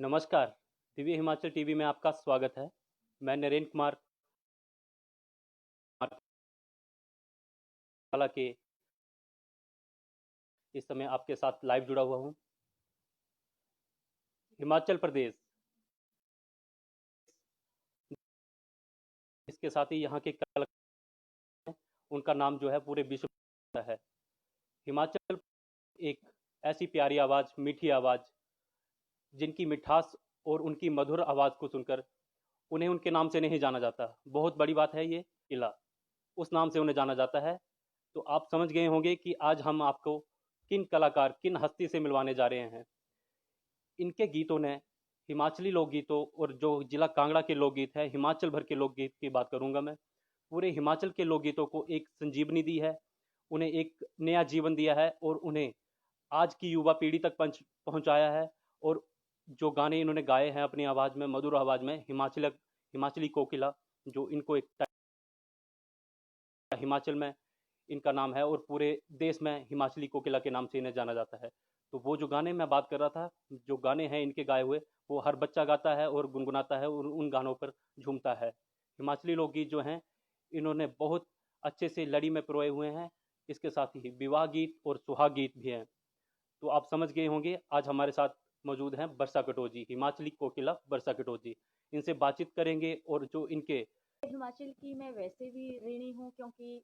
नमस्कार। दिव्य हिमाचल टीवी में आपका स्वागत है। मैं नरेंद्र कुमार वाला के इस समय आपके साथ लाइव जुड़ा हुआ हूं। हिमाचल प्रदेश, इसके साथ ही यहाँ के कलाकार, उनका नाम जो है पूरे विश्व में है। हिमाचल एक ऐसी प्यारी आवाज़, मीठी आवाज़, जिनकी मिठास और उनकी मधुर आवाज़ को सुनकर उन्हें उनके नाम से नहीं जाना जाता। बहुत बड़ी बात है ये किला, उस नाम से उन्हें जाना जाता है। तो आप समझ गए होंगे कि आज हम आपको किन कलाकार, किन हस्ती से मिलवाने जा रहे हैं। इनके गीतों ने हिमाचली लोकगीतों और जो जिला कांगड़ा के लोकगीत है, हिमाचल भर के लोकगीत की बात करूंगा मैं, पूरे हिमाचल के लोकगीतों को एक संजीवनी दी है, उन्हें एक नया जीवन दिया है और उन्हें आज की युवा पीढ़ी तक पहुंचाया है। और जो गाने इन्होंने गाए हैं अपनी आवाज़ में, मधुर आवाज़ में, हिमाचली कोकिला, जो इनको एक हिमाचल में इनका नाम है और पूरे देश में हिमाचली कोकिला के नाम से इन्हें जाना जाता है। तो वो जो गाने मैं बात कर रहा था, जो गाने हैं इनके गाए हुए, वो हर बच्चा गाता है और गुनगुनाता है और उन गानों पर झूमता है। हिमाचली लोकगीत जो हैं, इन्होंने बहुत अच्छे से लड़ी में पिरोए हुए हैं। इसके साथ ही विवाह गीत और सुहाग गीत भी हैं। तो आप समझ गए होंगे, आज हमारे साथ मौजूद हैं बरसा कटोच, हिमाचली कोकिला बरसा कटोच। इनसे बातचीत करेंगे और जो इनके हिमाचल की मैं वैसे भी ऋणी हूँ, क्योंकि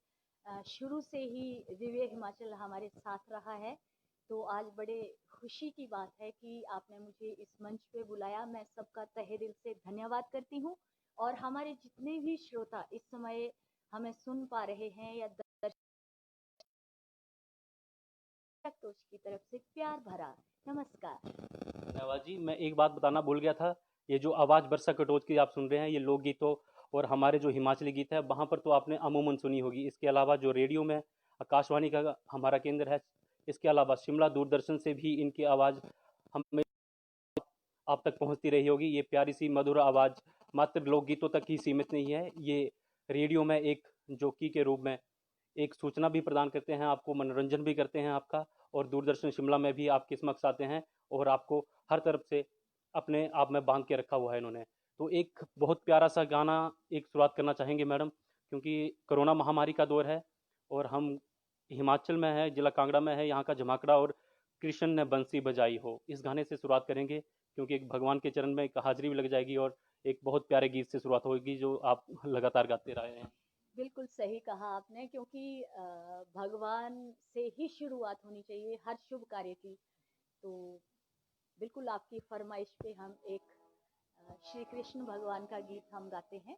शुरू से ही दिव्य हिमाचल हमारे साथ रहा है। तो आज बड़े खुशी की बात है कि आपने मुझे इस मंच पे बुलाया। मैं सबका तहे दिल से धन्यवाद करती हूँ। और हमारे जितने भी श्रोता इस समय हमें सुन पा रहे हैं या दर्शक, तो उसकी तरफ से प्यार भरा नमस्कार। धन्यवाद जी। मैं एक बात बताना भूल गया था, ये जो आवाज़ बरसा कटोच की आप सुन रहे हैं, ये लोकगीतों और हमारे जो हिमाचली गीत है वहाँ पर तो आपने अमूमन सुनी होगी। इसके अलावा जो रेडियो में आकाशवाणी का हमारा केंद्र है, इसके अलावा शिमला दूरदर्शन से भी इनकी आवाज़ हमें आप तक पहुंचती रही होगी। ये प्यारी सी मधुर आवाज़ मात्र लोकगीतों तक ही सीमित नहीं है, ये रेडियो में एक जॉकी के रूप में एक सूचना भी प्रदान करते हैं, आपको मनोरंजन भी करते हैं आपका। और दूरदर्शन शिमला में भी आपके समक्ष आते हैं और आपको हर तरफ से अपने आप में बांध के रखा हुआ है इन्होंने। तो एक बहुत प्यारा सा गाना एक शुरुआत करना चाहेंगे मैडम, क्योंकि कोरोना महामारी का दौर है और हम हिमाचल में है, जिला कांगड़ा में है, यहाँ का जमाकड़ा और कृष्ण ने बंसी बजाई हो, इस गाने से शुरुआत करेंगे। क्योंकि एक भगवान के चरण में एक हाजिरी भी लग जाएगी और एक बहुत प्यारे गीत से शुरुआत होगी जो आप लगातार गाते रहे हैं। बिल्कुल सही कहा आपने, क्योंकि भगवान से ही शुरुआत होनी चाहिए हर शुभ कार्य की। तो बिल्कुल आपकी फरमाइश पे हम एक श्री कृष्ण भगवान का गीत हम गाते हैं।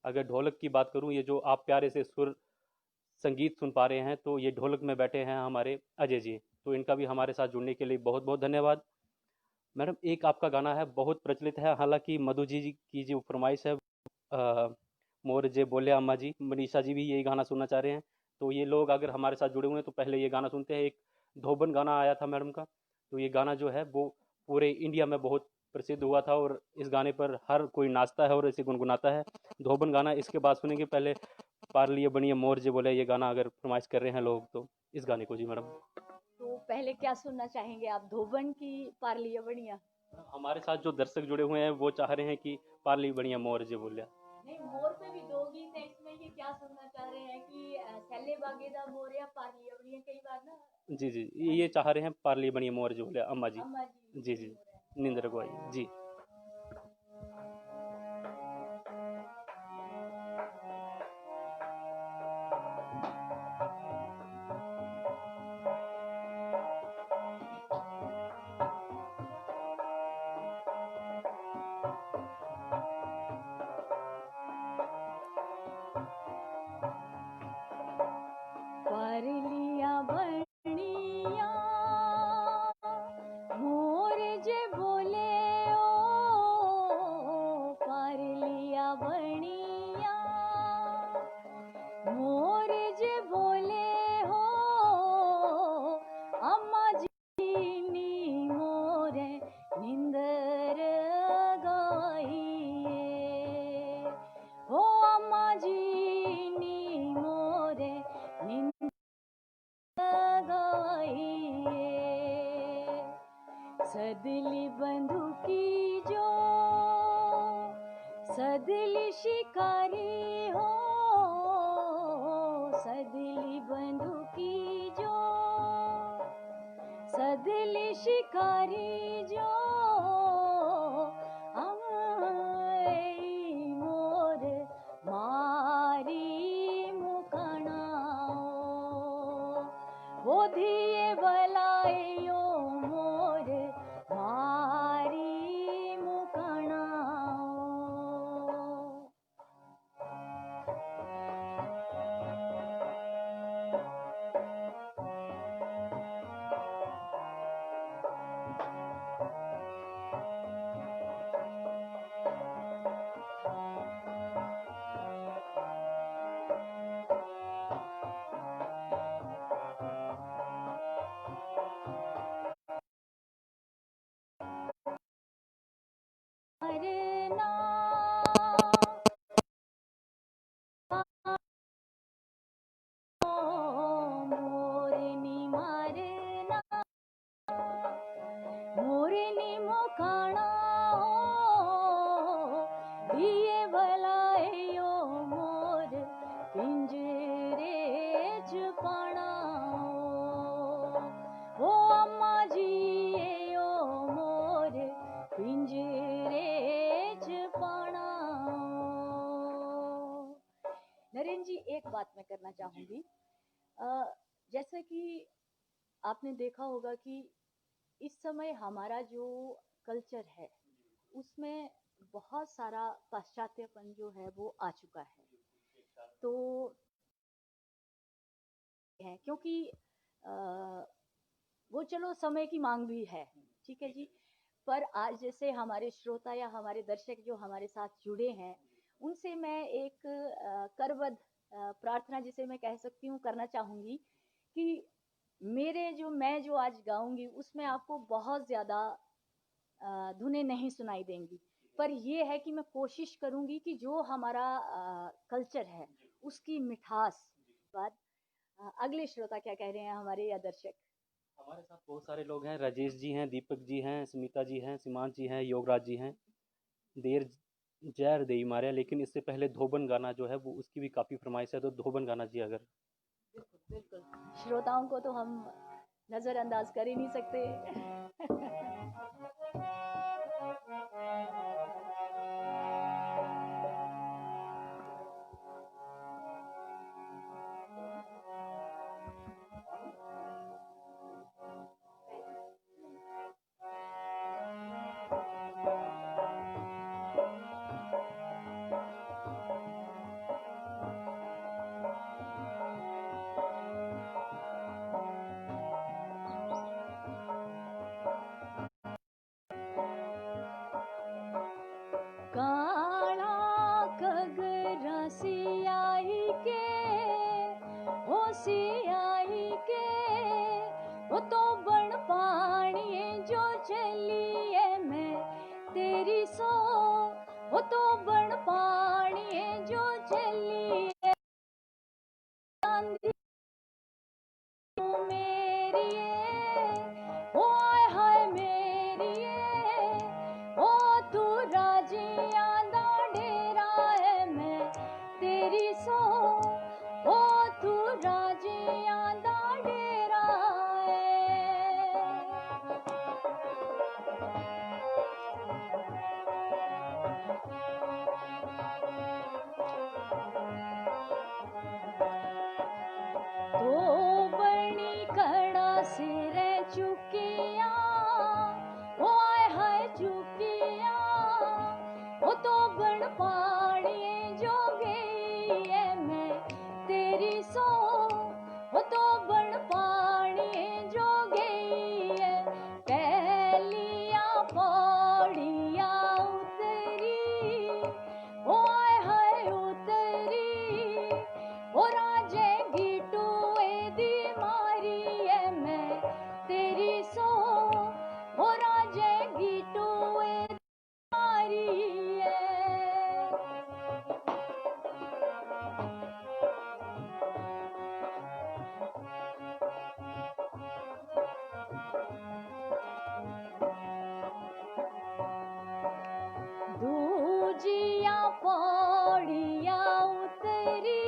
अगर ढोलक की बात करूं, ये जो आप प्यारे से सुर संगीत सुन पा रहे हैं, तो ये ढोलक में बैठे हैं हमारे अजय जी। तो इनका भी हमारे साथ जुड़ने के लिए बहुत बहुत धन्यवाद। मैडम, एक आपका गाना है बहुत प्रचलित है, हालांकि मधु जी की जो फरमाइश है, मोर जे बोले अम्मा जी, मनीषा जी भी यही गाना सुनना चाह रहे हैं। तो ये लोग अगर हमारे साथ जुड़े हुए हैं तो पहले ये गाना सुनते हैं। एक धोबन गाना आया था मैडम का, तो ये गाना जो है वो पूरे इंडिया में बहुत प्रसिद्ध हुआ था, और इस गाने पर हर कोई नाचता है और इसे गुनगुनाता है। धोबन गाना इसके बाद सुनेंगे। पहले पार्लिए बनिए मोर जे बोले, ये गाना अगर फरमाइश कर रहे हैं लोग तो इस गाने को जी मैडम। तो पहले क्या सुनना चाहेंगे आप, धोबन की पारलिया बढ़िया? हमारे साथ जो दर्शक जुड़े हुए हैं वो चाह रहे हैं कि पार्ली बढ़िया मोर जे बोलिया। नहीं, मोर पे भी दो गीत है इसमें, ये क्या सुनना चाह रहे हैं कि सैले बागेदा मोर या पारलिया बढ़िया? कई बार ना। जी जी, ये चाह रहे हैं पार्ली बढ़िया मोर जे बोलिया अम्मा जी। अम्मा जी जी की जी, मोर है। नींद रखवाई जी। पारलिया बढ़िया मोर जे बोले ओ, पारलिया बढ़िया मोर जे बोले हो, अम्मा जी नी मोरे निंदर गाइए हो, अम्मा जी नी मोरे निंदर गाइए। सदली बंदूकी जो सदली शिकारी हो, सदली बंदूकी जो सदली शिकारी जो, मोर मारी मुकणाओ वो दिए बलायो मोर मारी मुकणाओ। मरना मोरनी मरना मोरनी मुखाना दिए भलायो मोर पिंजरे छुपाना हो, अम्मा जी यो मोर पिंजरे छुपाना। नरेंद्र जी, एक बात मैं करना चाहूंगी। जैसे कि आपने देखा होगा कि इस समय हमारा जो कल्चर है उसमें बहुत सारा पाश्चात्यपन जो है वो आ चुका है। तो है क्योंकि अ, वो चलो समय की मांग भी है, ठीक है जी। पर आज जैसे हमारे श्रोता या हमारे दर्शक जो हमारे साथ जुड़े हैं, उनसे मैं एक करबद्ध प्रार्थना जिसे मैं कह सकती हूँ करना चाहूंगी कि मैं जो आज गाऊंगी उसमें आपको बहुत ज्यादा धुनें नहीं सुनाई देंगी, पर यह है कि मैं कोशिश करूंगी कि जो हमारा कल्चर है उसकी मिठास। बाद अगले श्रोता क्या कह रहे हैं हमारे या दर्शक? हमारे साथ बहुत सारे लोग हैं, राजेश जी हैं, दीपक जी हैं, स्मिता जी हैं, सीमांत जी हैं, योगराज जी हैं। देर जैर दे मारे, लेकिन इससे पहले धोबन गाना जो है वो उसकी भी काफ़ी फरमाइश है, तो धोबन गाना जी अगर। बिल्कुल बिल्कुल, श्रोताओं को तो हम नजरअंदाज कर ही नहीं सकते। पौड़िया उतरी,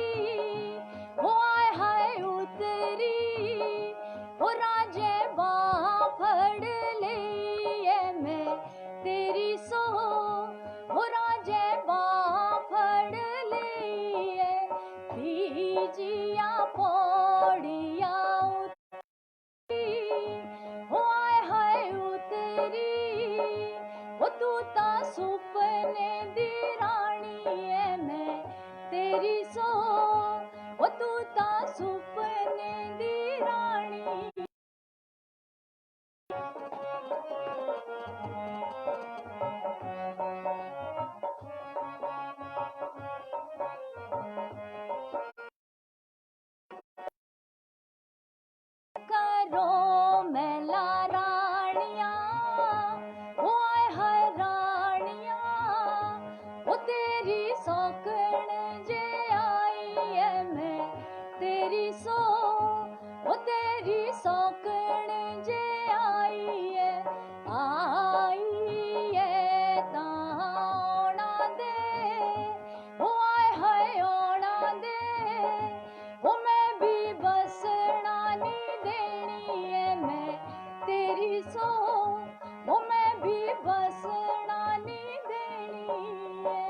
हो आए हाय उतरी, हो राजे बाह फड़ लिए मैं तेरी सो, हो राजे बाह फड़ लिए, तीजिया पौड़िया उतरी, हो आए हाय उतरी, हो तू ता सुपने दी रानी है मैं तेरी सो, हो तू ता सुपने दी रानी। करो मेला रानिया, हो आए हाय रानिया, हो तेरी सौकण जे आई है मैं तेरी सो, हो तेरी सौकण जे आई है ताना दे, हो आए हाय ओना दे, हो मैं भी बसना नी देनी है मैं तेरी सो, हो मैं भी बसना नी देनी है।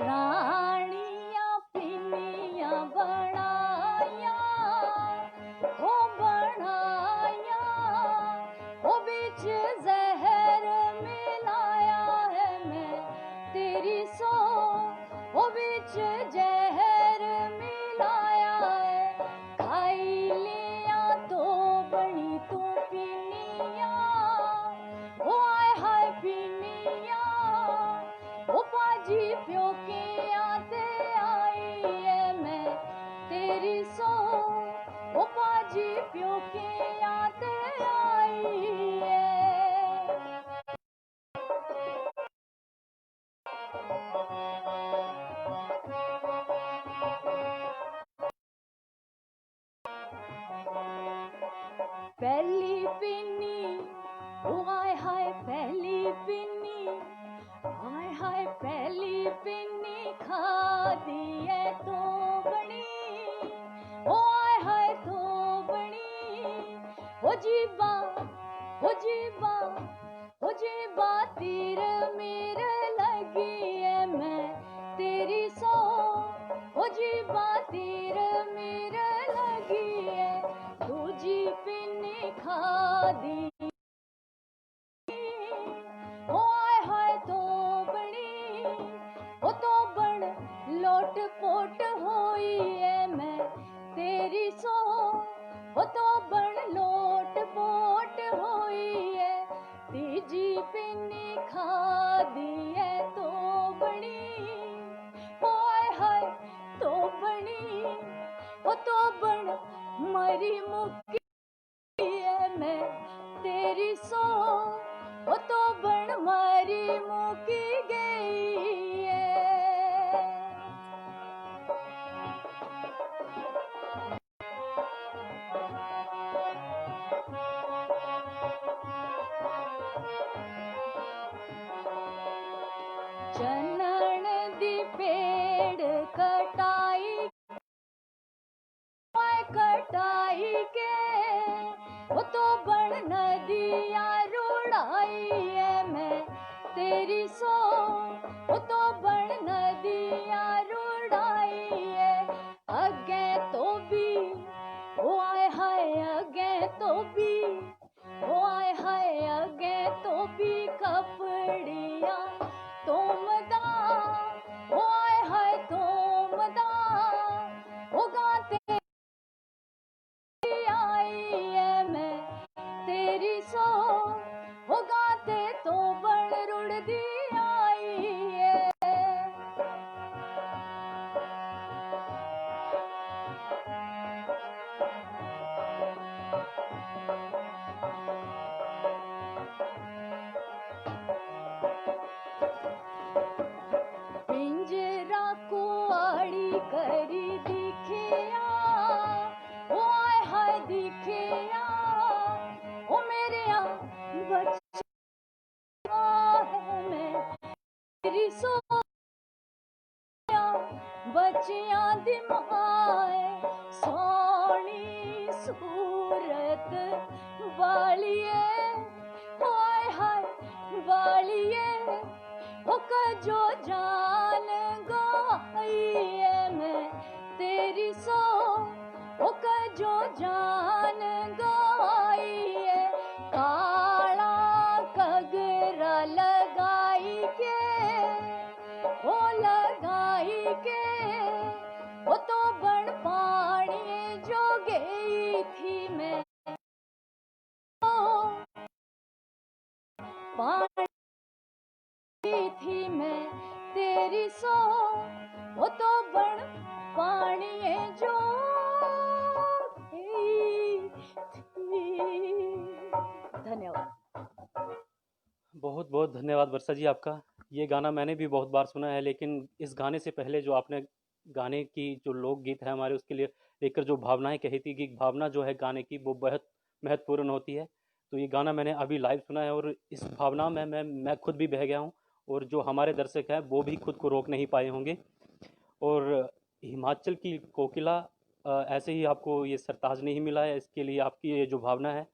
रानिया पिनिया बनाया, हो बनाया, हो बीच जहर मिलाया है मैं तेरी सो, हो बीच जहर मिलाया है, खाई लिया तो बनी तू पिनिया, हो आए हाय पिनिया, ओ पाजी प्यो के आते आई है मैं तेरी सो, ओ पाजी प्यो के आते आई है। पहली पिन्नी, ओ आए हाय पहली पिन्नी, हाय हाय पहली पिन्नी खा दिए तो बनी, ओ आए हाय तो बनी, हो जीबा, हो जीबा, हो जीबा तीर मेर लगी है मैं तेरी सो, हो जीबा तीर मेर लगी है, दूजी पिन्नी खा दी, हो आए हाय तो बनी, हो तो बन लोट पोट होई है मैं तेरी सो, हो तो बन लोट पोट होई है, तीजी पिन्नी खा दी है तो बनी, हो आए हाय तो बनी, हो तो बन मरी मुक्की है मैं तेरी सो, वो तो बन मारी मुकी गई है। चनन दी पेड़ कटाई, कटाई के, वो तो बन नदिया रुड़ाई है मैं तेरी सो, वो तो बन नदिया रुड़ाई है, अगे तो भी, वो आए हाय अगे तो भी, वो आए हाय अगे तो भी कपड़िया तोमदा, वो आए हाय तोमदा, वो गाते दिम आए सोनी सूरत वालिए हाय हाय वालिए होका जो जान गवाइए मैं तेरी सो होका जो जान गवाइए काला कगरा लगाई के हो लगाई के वो तो बन पानी जो गई थी मैं पानी थी मैं तेरी सो वो तो बन पानी जो गई थी। धन्यवाद। बहुत बहुत धन्यवाद वर्षा जी आपका। ये गाना मैंने भी बहुत बार सुना है, लेकिन इस गाने से पहले जो आपने गाने की जो लोकगीत है हमारे उसके लिए लेकर जो भावनाएं कही थी कि भावना जो है गाने की वो बहुत महत्वपूर्ण होती है, तो ये गाना मैंने अभी लाइव सुना है और इस भावना में मैं खुद भी बह गया हूँ और जो हमारे दर्शक हैं वो भी खुद को रोक नहीं पाए होंगे। और हिमाचल की कोकिला ऐसे ही आपको ये सरताज नहीं मिला है, इसके लिए आपकी ये जो भावना है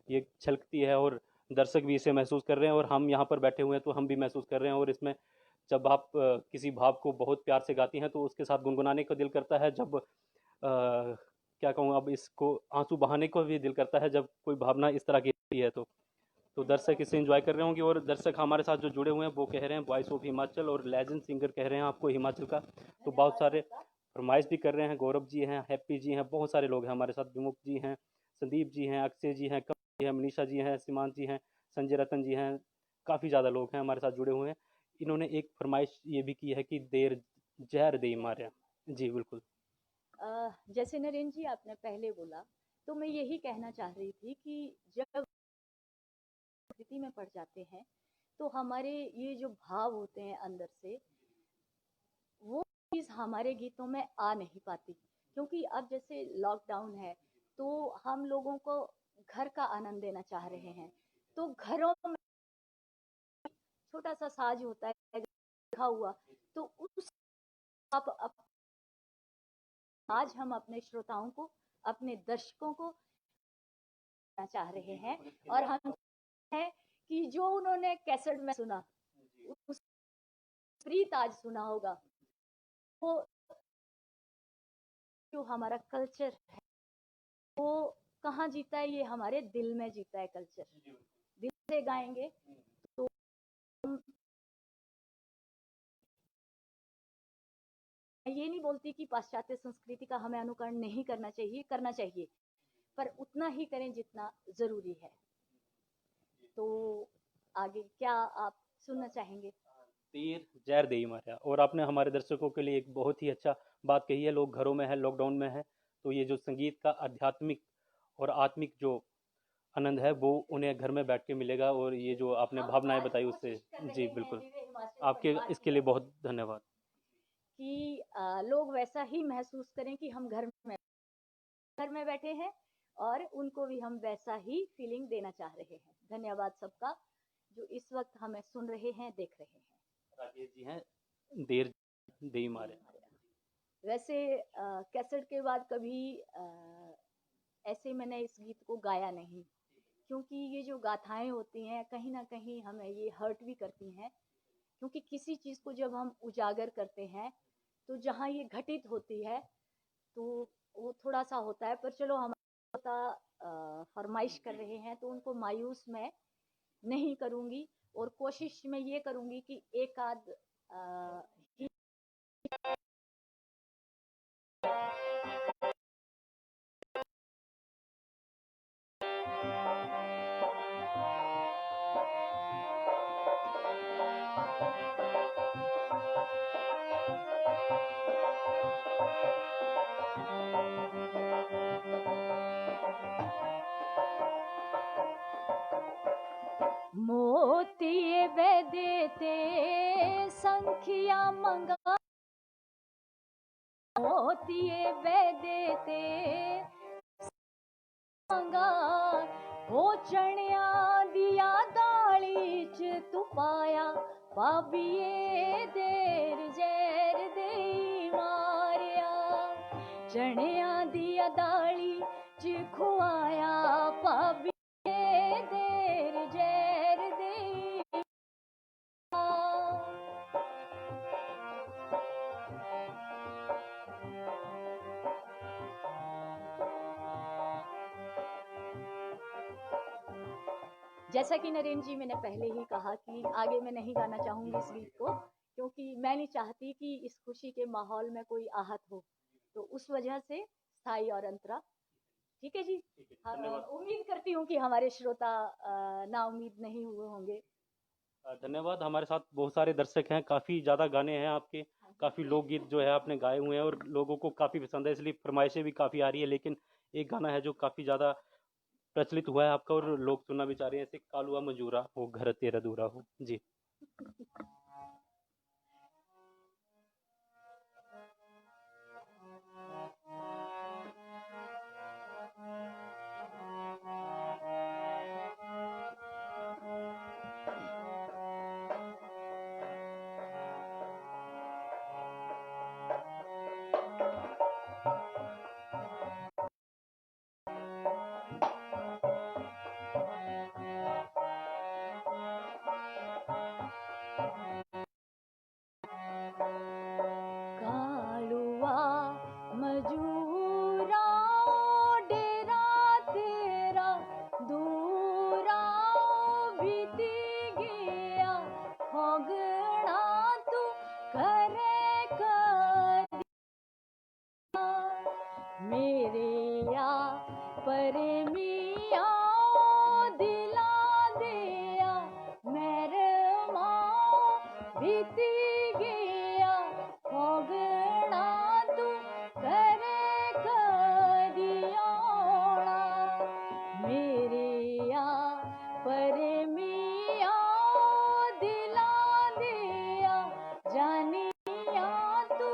ये छलकती है और दर्शक भी इसे महसूस कर रहे हैं और हम यहाँ पर बैठे हुए हैं तो हम भी महसूस कर रहे हैं। और इसमें जब आप किसी भाव को बहुत प्यार से गाती हैं तो उसके साथ गुनगुनाने को दिल करता है, जब क्या कहूँ अब इसको आंसू बहाने को भी दिल करता है जब कोई भावना इस तरह की होती है। तो दर्शक इसे एंजॉय कर रहे होंगे और दर्शक हमारे साथ जो जुड़े हुए हैं वो कह रहे हैं वॉइस ऑफ हिमाचल और लेजेंड सिंगर कह रहे हैं आपको हिमाचल का, तो बहुत सारे फरमाइश भी कर रहे हैं। गौरव जी हैं, हैप्पी जी हैं, बहुत सारे लोग हैं हमारे साथ, विमुख जी हैं, संदीप जी हैं, अक्षय जी हैं, कमल जी हैं, मनीषा जी हैं, सीमांत जी हैं, संजय रतन जी हैं, काफ़ी ज़्यादा लोग हैं हमारे साथ जुड़े हुए हैं। इन्होंने एक फरमाइश ये भी की है कि देर जहर दे मारे। जी बिल्कुल। जैसे नरेंद्र जी आपने पहले बोला तो मैं यही कहना चाह रही थी कि जब स्थिति में पड़ जाते हैं तो हमारे ये जो भाव होते हैं अंदर से वो चीज़ हमारे गीतों में आ नहीं पाती, क्योंकि अब जैसे लॉकडाउन है तो हम लोगों को घर का आनंद देना चाह रहे हैं, तो घरों में छोटा सा साज होता है रखा हुआ, तो उस आप आज हम अपने श्रोताओं को अपने दर्शकों को चाह रहे हैं और हम है कि जो उन्होंने कैसेट में सुना उस प्रीत आज सुना होगा, वो जो हमारा कल्चर है वो कहाँ जीता है, ये हमारे दिल में जीता है कल्चर। दिल से गाएंगे तो हम, ये नहीं बोलती कि पाश्चात्य संस्कृति का हमें अनुकरण नहीं करना चाहिए, करना चाहिए, पर उतना ही करें जितना जरूरी है। तो आगे क्या आप सुनना चाहेंगे? तीर जहर दे मारा। और आपने हमारे दर्शकों के लिए एक बहुत ही अच्छा बात कही है, लोग घरों में है, लॉकडाउन में है, तो ये जो संगीत का आध्यात्मिक और आत्मिक जो आनंद है वो उन्हें घर में बैठ के मिलेगा। और ये जो आपने भावनाएं बताई उससे जी बिल्कुल, आपके इसके लिए बहुत धन्यवाद। कि लोग वैसा ही महसूस करें कि हम घर में बैठे हैं और उनको भी हम वैसा ही फीलिंग देना चाह रहे हैं। धन्यवाद सबका जो इस वक्त हमें सुन रहे हैं, देख रहे हैं। राकेश जी हैं, देर दे मारे। वैसे कैसेट के बाद कभी ऐसे मैंने इस गीत को गाया नहीं, क्योंकि ये जो गाथाएं होती हैं कहीं ना कहीं हमें ये हर्ट भी करती हैं, क्योंकि किसी चीज़ को जब हम उजागर करते हैं तो जहाँ ये घटित होती है तो वो थोड़ा सा होता है। पर चलो हम फरमाइश कर रहे हैं तो उनको मायूस मैं नहीं करूंगी और कोशिश मैं ये करूंगी कि एक आध मोती वे देते संखिया मंगा, मोती वे देते मंगा, हो चणिया दिया दाली च तू पाया भाबिए देर जैर दे मारिया। चढ़िया दिया दाली च खुआया भाभी देर जैर दे जैसा कि नरेंद्र जी मैंने पहले ही कहा कि आगे मैं नहीं गाना चाहूंगी इस गीत को, क्योंकि मैं नहीं चाहती कि इस खुशी के माहौल में कोई आहत हो, तो उस वजह से स्थाई और अंतरा। ठीक है जी। हाँ, मैं उम्मीद करती हूँ कि हमारे श्रोता ना उम्मीद नहीं हुए होंगे। धन्यवाद। हमारे साथ बहुत सारे दर्शक हैं, काफ़ी ज़्यादा गाने हैं आपके, काफ़ी लोकगीत जो है आपने गाए हुए हैं और लोगों को काफ़ी पसंद है, इसलिए फरमाइशें भी काफ़ी आ रही है। लेकिन एक गाना है जो काफ़ी ज़्यादा प्रचलित हुआ है आपका और लोग सुनना भी चाह रहे हैं, जैसे कालुआ मजूरा हो घर तेरा दूरा हो जी। कालुआ मजूरा डेरा तेरा दूरा बीती गया होगड़ा तू करे कर मेरे या परे मिया दिला दिया मेरे माँ बीती गया होगड़ा तू करे करियोड़ा मेरे या परे मिया दिला दिया जानिया तू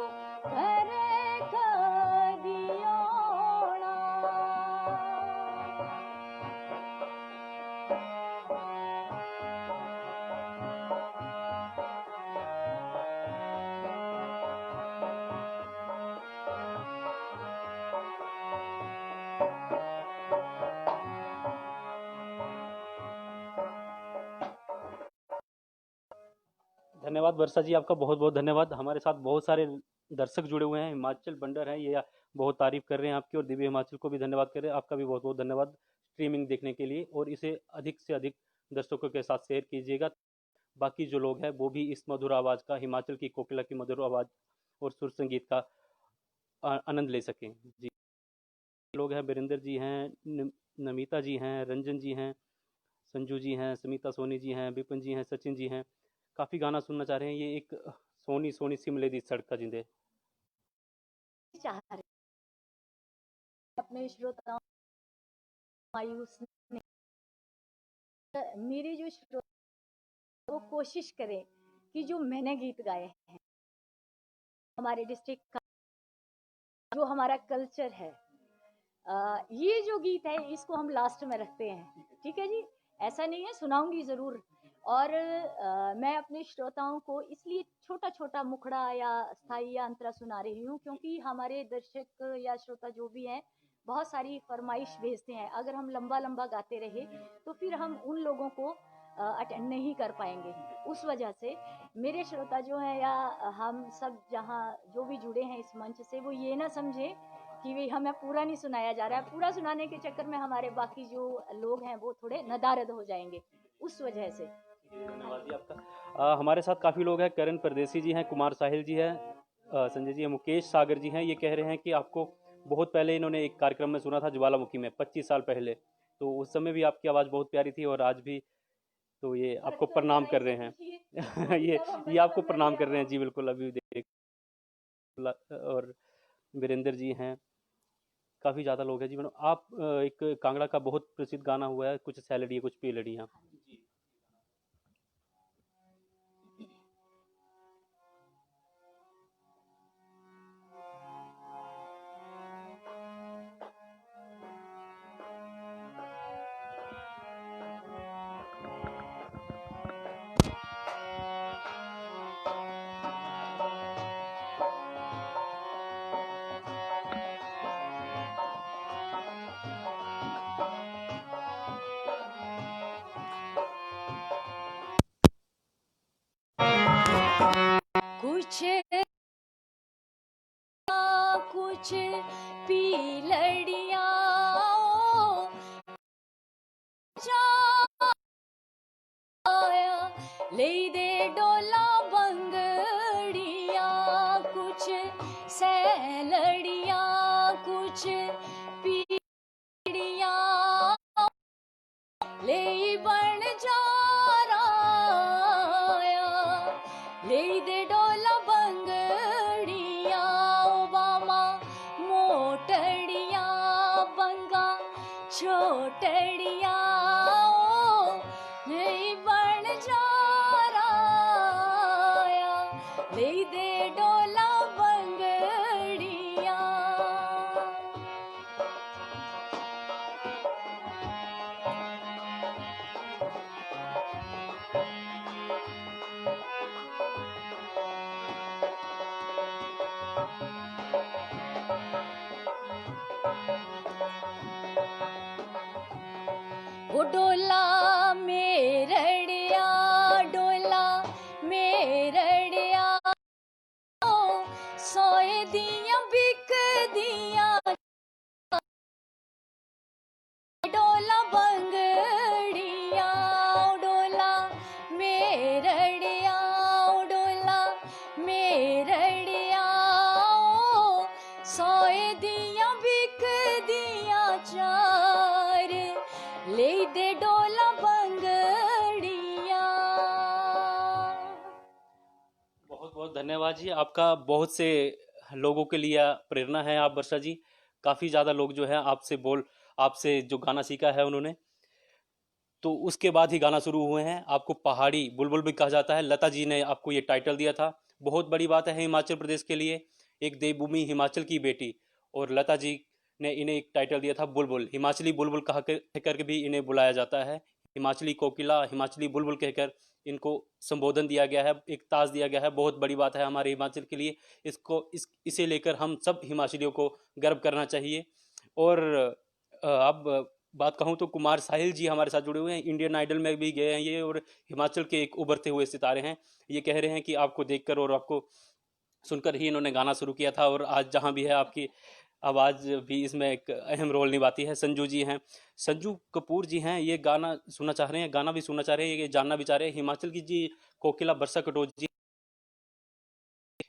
करे करियोड़ा। धन्यवाद वर्षा जी, आपका बहुत बहुत धन्यवाद। हमारे साथ बहुत सारे दर्शक जुड़े हुए हैं, हिमाचल बंडर हैं, ये बहुत तारीफ कर रहे हैं आपकी और दिव्य हिमाचल को भी धन्यवाद कर रहे हैं। आपका भी बहुत बहुत धन्यवाद स्ट्रीमिंग देखने के लिए, और इसे अधिक से अधिक दर्शकों के साथ शेयर कीजिएगा, बाकी जो लोग हैं वो भी इस मधुर आवाज़ का, हिमाचल की कोकिला की मधुर आवाज़ और सुर संगीत का आनंद ले सकें जी। लोग हैं, बीरेंद्र जी हैं, नमिता जी हैं, रंजन जी हैं, संजू जी हैं, स्मिता सोनी जी हैं, विपिन जी हैं, सचिन जी हैं, काफ़ी गाना सुनना चाह रहे हैं। ये एक सोनी सोनी सी मिले दी सड़क का जिंदे। चाह रहे अपने श्रोताओं मायूस मेरे जो श्रोता वो कोशिश करें कि जो मैंने गीत गाए हैं हमारे डिस्ट्रिक्ट का जो हमारा कल्चर है, ये जो गीत है इसको हम लास्ट में रखते हैं। ठीक है जी, ऐसा नहीं है, सुनाऊंगी ज़रूर। और मैं अपने श्रोताओं को इसलिए छोटा छोटा मुखड़ा या स्थाई या अंतरा सुना रही हूँ, क्योंकि हमारे दर्शक या श्रोता जो भी हैं बहुत सारी फरमाइश भेजते हैं। अगर हम लंबा लंबा गाते रहे तो फिर हम उन लोगों को अटेंड नहीं कर पाएंगे। उस वजह से मेरे श्रोता जो हैं या हम सब जहाँ जो भी जुड़े हैं इस मंच से, वो ये ना समझे कि भाई हमें पूरा नहीं सुनाया जा रहा है, पूरा सुनाने के चक्कर में हमारे बाकी जो लोग हैं वो थोड़े नदारद हो जाएंगे, उस वजह से। धन्यवाद जी आपका। हमारे साथ काफ़ी लोग हैं, करण परदेसी जी हैं, कुमार साहिल जी हैं, संजय जी हैं, मुकेश सागर जी हैं। ये कह रहे हैं कि आपको बहुत पहले इन्होंने एक कार्यक्रम में सुना था ज्वालामुखी में 25 साल पहले, तो उस समय भी आपकी आवाज़ बहुत प्यारी थी और आज भी, तो ये आपको प्रणाम कर रहे हैं। ये आपको प्रणाम कर रहे हैं जी, बिल्कुल। अभी देख, और वीरेंद्र जी हैं, काफ़ी ज़्यादा लोग हैं जी। मैडम आप एक कांगड़ा का बहुत प्रसिद्ध गाना हुआ है, कुछ सैलडियाँ कुछ पेलड़ियाँ। कुछ पीलड़िया जाया ले दे डोला बंगड़िया कुछ सैलड़िया कुछ पीड़िया ले बन जा राया ले दे डोला बंगड़िया बामा मोटड़िया बंगा छोटड़िया ले बन जा राया ले दे डोला बंगड़िया वो डोला मेरड़िया सोए दिया बिक दिया डोला बंगड़िया डोला मेरड़िया सोए दिया बिक दिया चार ले दे डोला बंगड़िया। बहुत बहुत धन्यवाद जी आपका। बहुत से लोगों के लिए प्रेरणा है आप वर्षा जी। काफ़ी ज़्यादा लोग जो है आपसे जो गाना सीखा है उन्होंने, तो उसके बाद ही गाना शुरू हुए हैं। आपको पहाड़ी बुलबुल भी कहा जाता है। लता जी ने आपको ये टाइटल दिया था। बहुत बड़ी बात है हिमाचल प्रदेश के लिए, एक देवभूमि हिमाचल की बेटी, और लता जी ने इन्हें एक टाइटल दिया था बुलबुल। हिमाचली बुलबुल कहकर भी इन्हें बुलाया जाता है। हिमाचली कोकिला, हिमाचली बुलबुल कहकर इनको संबोधन दिया गया है, एक ताज दिया गया है। बहुत बड़ी बात है हमारे हिमाचल के लिए। इसे लेकर हम सब हिमाचलियों को गर्व करना चाहिए। और अब बात कहूँ तो कुमार साहिल जी हमारे साथ जुड़े हुए हैं, इंडियन आइडल में भी गए हैं ये, और हिमाचल के एक उभरते हुए सितारे हैं। ये कह रहे हैं कि आपको देखकर और आपको सुनकर ही इन्होंने गाना शुरू किया था, और आज जहाँ भी है आपकी आवाज़ भी इसमें एक अहम रोल निभाती है। संजू जी हैं, संजू कपूर जी हैं, ये गाना सुनना चाह रहे हैं, गाना भी सुनना चाह रहे हैं, ये जानना भी चाह रहे हैं। हिमाचल की जी कोकिला वर्षा कटोच जी,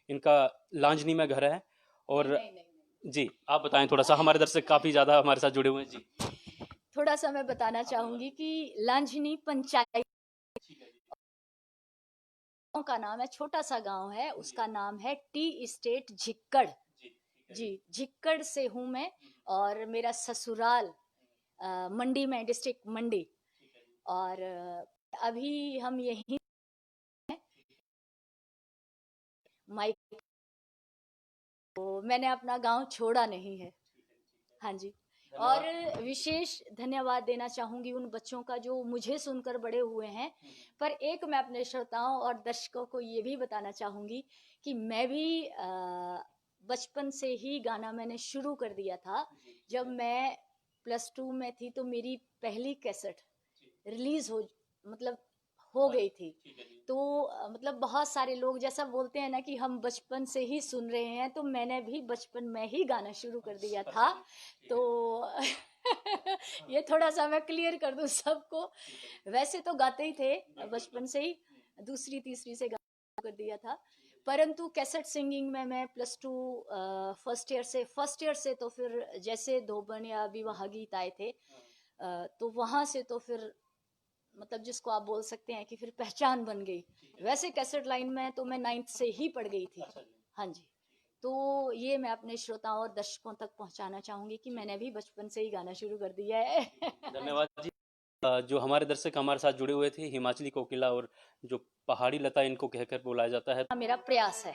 इनका लांजनी में घर है। और नहीं। जी आप बताएं थोड़ा सा, हमारे दर्शक काफ़ी ज़्यादा हमारे साथ जुड़े हुए हैं जी। थोड़ा सा मैं बताना चाहूंगी कि लांजनी पंचायत का नाम है, छोटा सा गांव है, उसका नाम है टी एस्टेट झिक्कड़ जी। झिक्कड़ से हूँ मैं, और मेरा ससुराल मंडी में, डिस्ट्रिक्ट मंडी, और अभी हम यहीं माइक, तो मैंने अपना गांव छोड़ा नहीं है। हाँ जी। और विशेष धन्यवाद देना चाहूंगी उन बच्चों का जो मुझे सुनकर बड़े हुए हैं। पर एक मैं अपने श्रोताओं और दर्शकों को ये भी बताना चाहूंगी कि मैं भी बचपन से ही गाना मैंने शुरू कर दिया था। जब मैं +2 में थी तो मेरी पहली कैसेट रिलीज हो गई थी। तो मतलब बहुत सारे लोग जैसा बोलते हैं ना कि हम बचपन से ही सुन रहे हैं, तो मैंने भी बचपन में ही गाना शुरू कर दिया था। तो ये थोड़ा सा मैं क्लियर कर दूं सबको। वैसे तो गाते ही थे बचपन से ही, दूसरी तीसरी से गाना कर दिया था, परंतु कैसेट सिंगिंग में मैं +2 फर्स्ट ईयर से तो फिर जैसे धोबन या विवाह गीत आए थे, तो वहाँ से तो फिर मतलब जिसको आप बोल सकते हैं कि फिर पहचान बन गई। वैसे कैसेट लाइन में तो मैं 9th से ही पढ़ गई थी। हाँ जी। तो ये मैं अपने श्रोताओं और दर्शकों तक पहुंचाना चाहूंगी कि मैंने भी बचपन से ही गाना शुरू कर दिया है। धन्यवाद जी। जो हमारे दर्शक हमारे साथ जुड़े हुए थे, हिमाचली कोकिला और जो पहाड़ी लता इनको कहकर बुलाया जाता है, मेरा प्रयास है।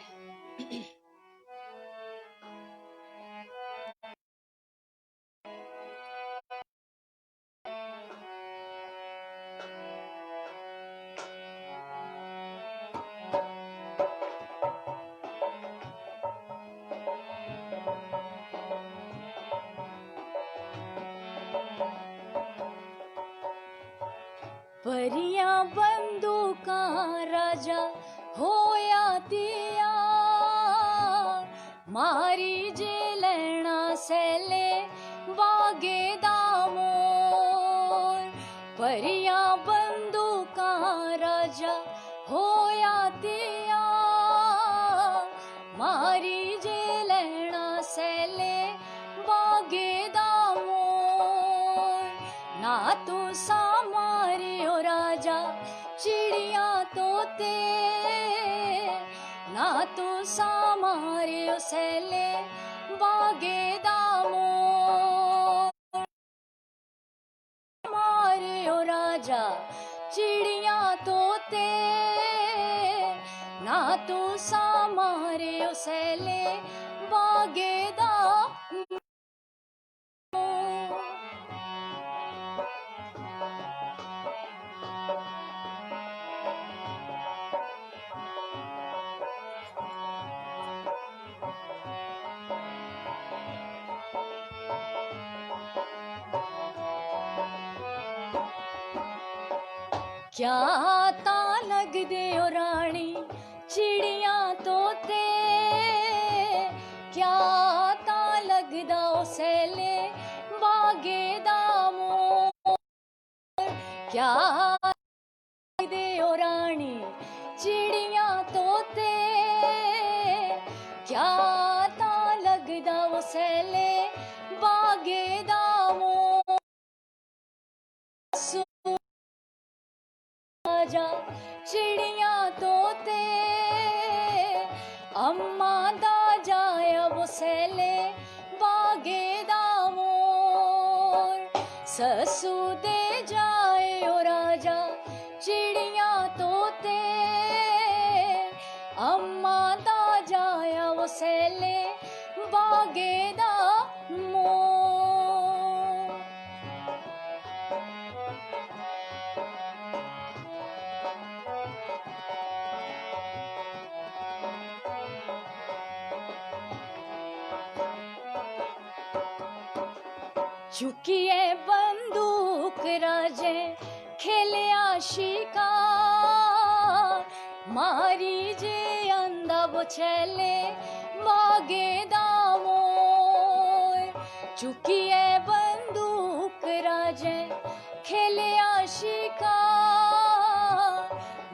परियां बंदूका राजा होया तिया मारी जेल सैले बागे दामोर परिया बंदूका राजा होया तिया मारी जे लैना सैले बागे दामोर ना तू सा मारियो राजा चिड़िया तोते ना तू सा मारियो सैले बागे दामोर मारियो राजा चिड़िया तोते ना तू सा मारियो सैले बागे दामोर। क्या ता लग दे ओ रानी चिड़िया तोते क्या ता लगदा ओ सैले बागे दामोर क्या लग दे ओ रानी चिड़िया तोते क्या ता लगदा ओ सैले बागे दामोर राजा चिड़िया तोते अम्मा दा जाया वो सैले बागे दामोर ससु दे जाए ओ राजा चिड़िया तोते अम्मा दा जाया वो सैले बागे दामोर। चुकिए बंदूक राजे खेलिया शिकार मारी जे अंधा बोछले बागे दामोर चुकिए बंदूक राजे खेलिया शिकार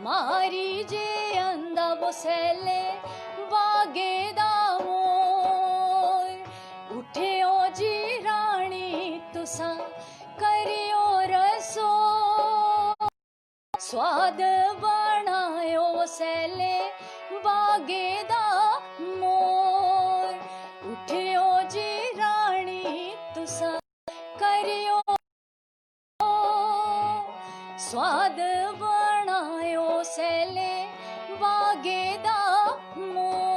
मारी जे अंधा बोछले बागे दामोर उठे ओ जी तुसा करियो रसो स्वाद बनायो सैले बागे दामोर उठियो जी रानी तुसा करियो स्वाद बनायो सैले बागे दामोर।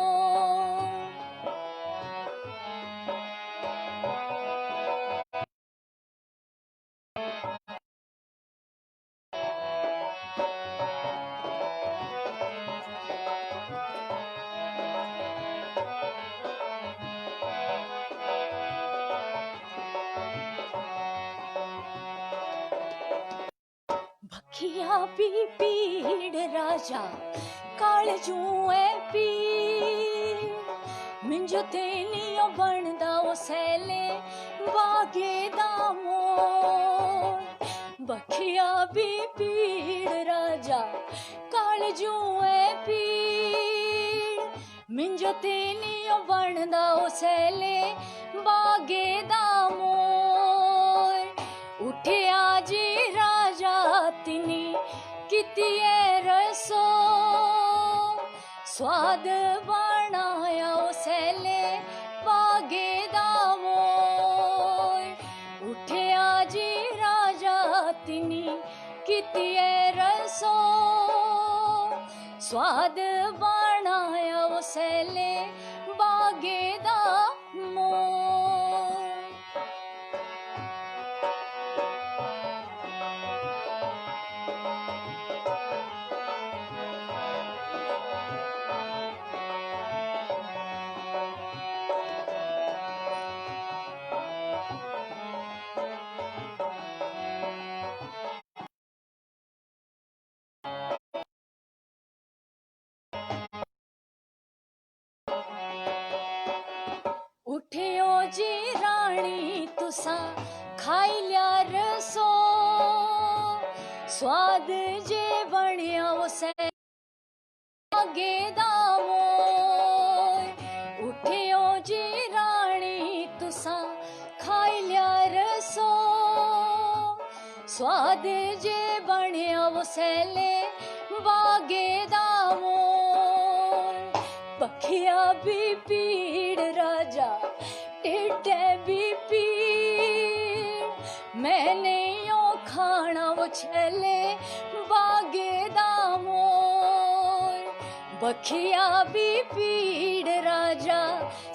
भखिया पी पीड़ राजा कालजू ए पीड़ मिंजो तेनियो बनदा ओ सैले बागे दामोर भखिया पी पीड़ राजा कालजू ए पीड़ मिंजो तेनियो बनदा ओ सैले बागे दामोर उठिया जी राजा तिनी कितिए रसो स्वाद बनाया ओ सैले बागे दामोर उठिया जी राजा तिनी कितिए रसो स्वाद बनाया ओ सैले बागे दामोर। उठियो जी रानी तुसा खाई लिया रसो स्वाद जे बनिया उसे आगे दामो उठियो जी रानी तुसा खाई लिया रसो स्वाद जे बनिया उसे ले बागे दामो पखिया भी पीड़ राजा टिड्डे भी पीड़ मैंने यो खाना वो छले बागे दामोर बखिया भी पीड़ राजा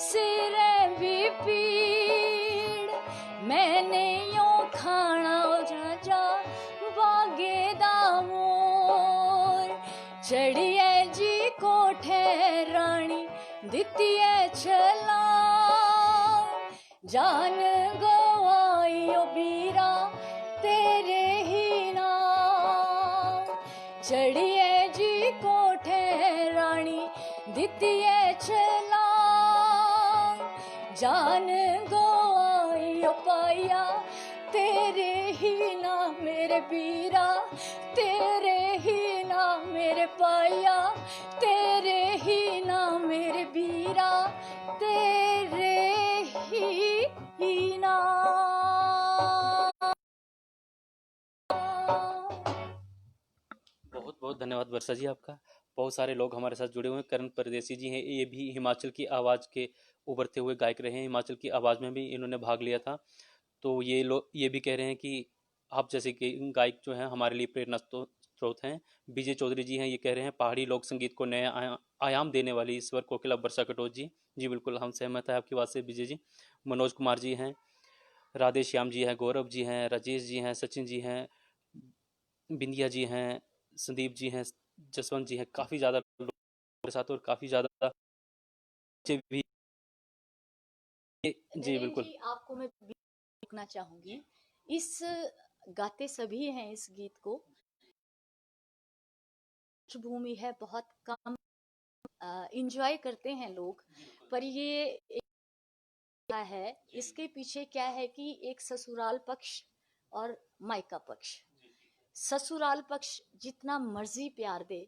सिरे भी पीड़ मैंने यो खाना वो राजा बागे दामोर चढ़िए जी कोठे रानी दितिए छला जान गवाइयो बीरा तेरे ही नाम चढ़िए जी कोठे रानी दितिए छला जान गवाइयो पाया तेरे ही नाम मेरे बीरा तेरे ही नाम मेरे पाया तेरे ही नाम मेरे बीरा तेरे ही नाम। बहुत बहुत धन्यवाद वर्षा जी आपका। बहुत सारे लोग हमारे साथ जुड़े हुए हैं। करण परदेसी जी हैं, ये भी हिमाचल की आवाज़ के उभरते हुए गायक रहे हैं। हिमाचल की आवाज़ में भी इन्होंने भाग लिया था। तो ये लोग ये भी कह रहे हैं कि आप जैसे कि गायक जो हैं हमारे लिए प्रेरणा स्रोत हैं। विजय चौधरी जी हैं, ये कह रहे हैं पहाड़ी लोक संगीत को नया आयाम देने वाली ईश्वर कोकिला वर्षा कटोच जी। जी बिल्कुल, हम सहमत हैं आपकी बात से विजय जी। मनोज कुमार जी हैं, राधे श्याम जी हैं, गौरव जी हैं, राजेश जी हैं, सचिन जी हैं, बिंदिया जी हैं, संदीप जी हैं, जसवंत जी हैं। काफ़ी ज़्यादा लोग हमारे साथ और काफ़ी ज़्यादा बच्चे भी। जी बिल्कुल। जी आपको मैं लिखना चाहूंगी इस गाते सभी हैं इस गीत को भूमि है बहुत कम इंजॉय करते हैं लोग पर ये क्या है इसके पीछे क्या है कि एक ससुराल पक्ष और मायका पक्ष ससुराल पक्ष जितना मर्जी प्यार दे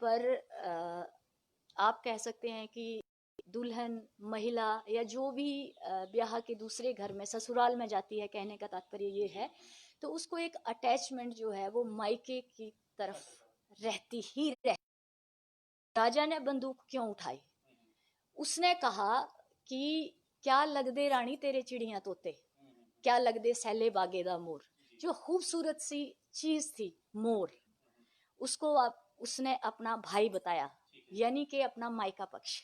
पर आप कह सकते हैं कि दुल्हन महिला या जो भी ब्याह के दूसरे घर में ससुराल में जाती है कहने का तात्पर्य ये है तो उसको एक अटैचमेंट जो है वो मायके की तरफ रहती ही रहती। राजा ने बंदूक क्यों उठाई उसने कहा कि क्या लगदे रानी तेरे चिड़िया तोते क्या लगदे सैले बागे दा मोर जो खूबसूरत सी चीज थी मोर उसको उसने अपना भाई बताया यानी कि अपना मायका पक्ष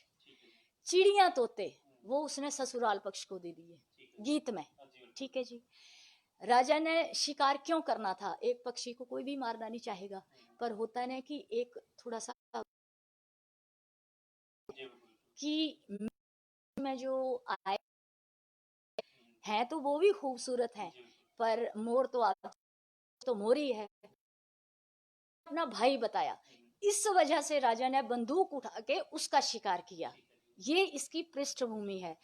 चिड़िया तोते वो उसने ससुराल पक्ष को दे दिए गीत में। ठीक है जी। राजा ने शिकार क्यों करना था एक पक्षी को कोई भी मारना नहीं चाहेगा पर होता है कि एक थोड़ा सा कि में जो आए हैं तो वो भी खूबसूरत हैं पर मोर तो आप तो मोर ही है अपना भाई बताया इस वजह से राजा ने बंदूक उठा के उसका शिकार किया ये इसकी पृष्ठभूमि है।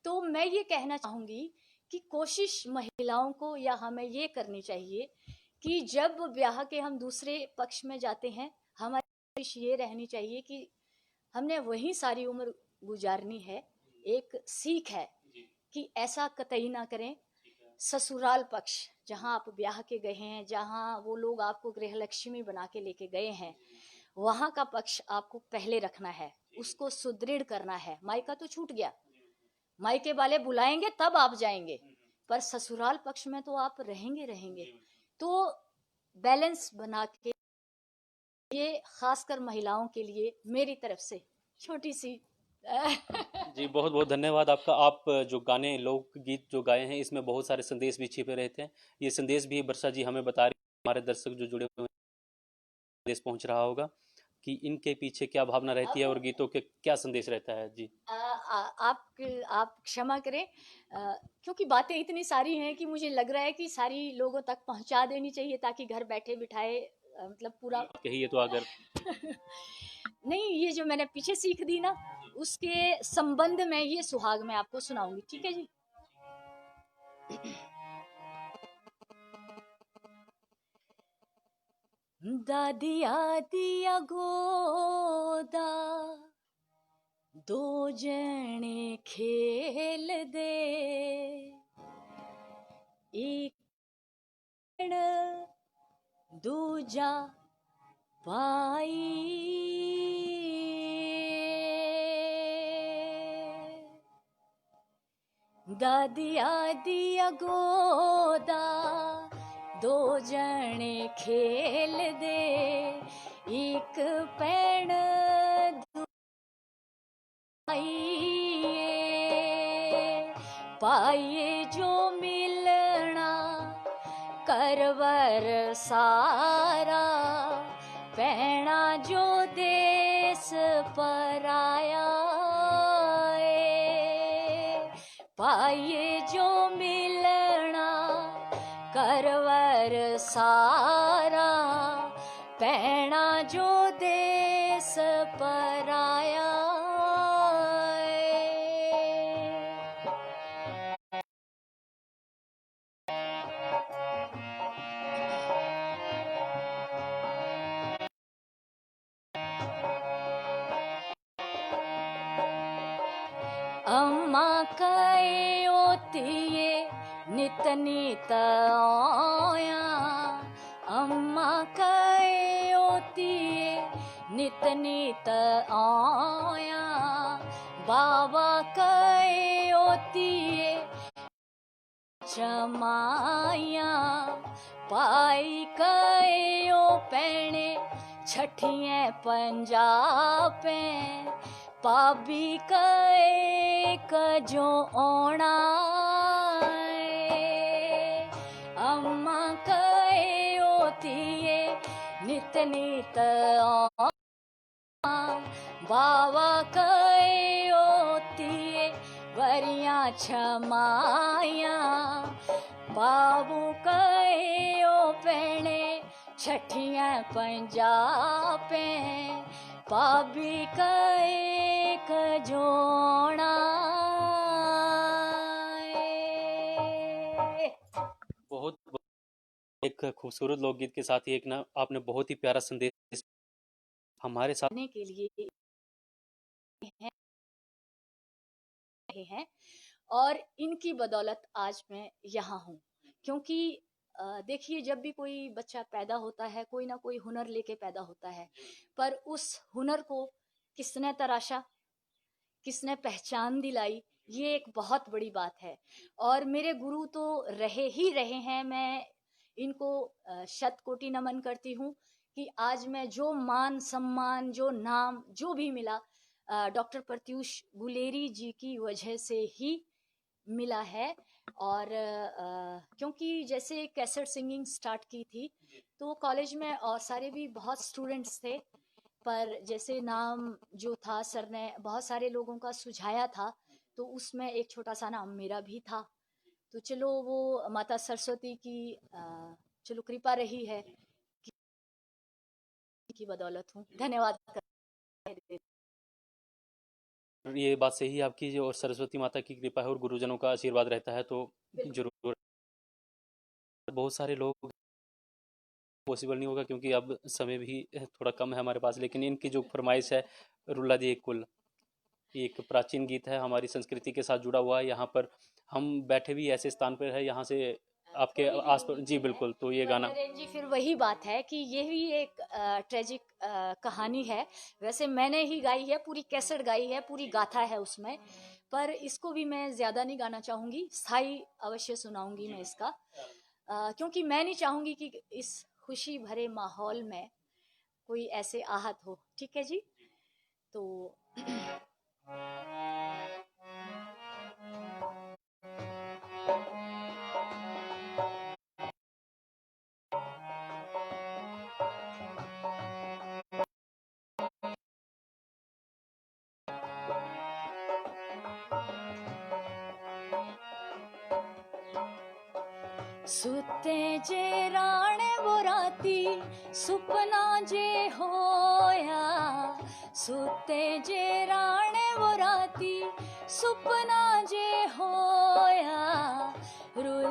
तो मैं ये कहना चाहूंगी कि कोशिश महिलाओं को या हमें ये करनी चाहिए कि जब ब्याह के हम दूसरे पक्ष में जाते हैं हमारी कोशिश ये रहनी चाहिए कि हमने वही सारी उम्र गुजारनी है। एक सीख है कि ऐसा कतई ना करें। ससुराल पक्ष जहां आप ब्याह के गए हैं जहां वो लोग आपको गृहलक्ष्मी बना के लेके गए हैं वहां का पक्ष आपको पहले रखना है उसको सुदृढ़ करना है। मायका तो छूट गया मायके वाले बुलाएंगे तब आप जाएंगे पर ससुराल पक्ष में तो आप रहेंगे तो बैलेंस बना के ये खासकर महिलाओं के लिए मेरी तरफ से छोटी सी जी बहुत बहुत धन्यवाद आपका। आप जो गाने लोकगीत जो गाए हैं इसमें बहुत सारे संदेश भी छिपे रहते हैं। ये संदेश भी वर्षा जी हमें बता रही हैं। हमारे दर्शक जो जुड़े हुए हैं संदेश पहुंच रहा होगा कि इनके पीछे क्या भावना रहती है और गीतों के क्या संदेश रहता है। जी आप क्षमा करें क्योंकि बातें इतनी सारी हैं कि मुझे लग रहा है कि सारी लोगों तक पहुंचा देनी चाहिए ताकि घर बैठे बिठाए मतलब पूरा कहिए तो अगर नहीं ये जो मैंने पीछे सीख दी ना उसके संबंध में ये सुहाग मैं आपको सुनाऊंगी। ठीक है जी। दादिया दिया गोदा दो जने खेल दे एक दूजा भाई दादिया दिया गोदा दो जने खेल दे एक पैण पाइए जो मिलना करवर सारा पैणा जो देश पराया पाइए जो मिलना करवर सारा पैणा जो देश पराया अम्मा कहे ओतिए नित नित आया अम्मा कहे ओतिए नित नित आया बाबा कहे ओतिए चमाया पाई कहे ओ पैणे छठियां पंजाबे पाबी कहे कजो ओना अम्मा कहे ओतिए नित नित बाबा कहे ओतिए वरियां छमाया बाबू कहे ओ पैणे छठियां पंजाबे पाबी कहे कजोना बहुत एक खूबसूरत लोकगीत के साथ ही एक ना आपने बहुत ही प्यारा संदेश हमारे साथ के लिए हैं और इनकी बदौलत आज मैं यहाँ हूँ क्योंकि देखिए जब भी कोई बच्चा पैदा होता है कोई ना कोई हुनर लेके पैदा होता है पर उस हुनर को किसने तराशा किसने पहचान दिलाई ये एक बहुत बड़ी बात है और मेरे गुरु तो रहे ही रहे हैं मैं इनको शत कोटि नमन करती हूँ कि आज मैं जो मान सम्मान जो नाम जो भी मिला डॉक्टर प्रत्यूष गुलेरी जी की वजह से ही मिला है और क्योंकि जैसे कैसेट सिंगिंग स्टार्ट की थी तो कॉलेज में और सारे भी बहुत स्टूडेंट्स थे पर जैसे नाम जो था सर ने बहुत सारे लोगों का सुझाया था तो उसमें एक छोटा सा नाम मेरा भी था तो चलो वो माता सरस्वती की चलो कृपा रही है की बदौलत हूँ धन्यवाद ये बात सही है आपकी और सरस्वती माता की कृपा है और गुरुजनों का आशीर्वाद रहता है तो जरूर बहुत सारे लोग पॉसिबल नहीं होगा क्योंकि अब समय भी थोड़ा कम है हमारे पास लेकिन इनकी जो फरमाइश है रुल्ला दी एक कुल एक प्राचीन गीत है हमारी संस्कृति के साथ जुड़ा हुआ है यहाँ पर हम बैठे भी ऐसे स्थान पर है यहाँ से आपके आसपास जी बिल्कुल तो ये गाना जी फिर वही बात है कि ये भी एक ट्रेजिक कहानी है वैसे मैंने ही गाई है पूरी कैसेट गाई है पूरी गाथा है उसमें पर इसको भी मैं ज़्यादा नहीं गाना चाहूँगी स्थाई अवश्य सुनाऊंगी मैं इसका क्योंकि मैं नहीं चाहूँगी कि इस खुशी भरे माहौल में कोई ऐसे आहत हो ठीक है जी तो सुते जे राणे वो राती सुपना जे होया सुते जे राणे वो राती सुपना जे होया रुल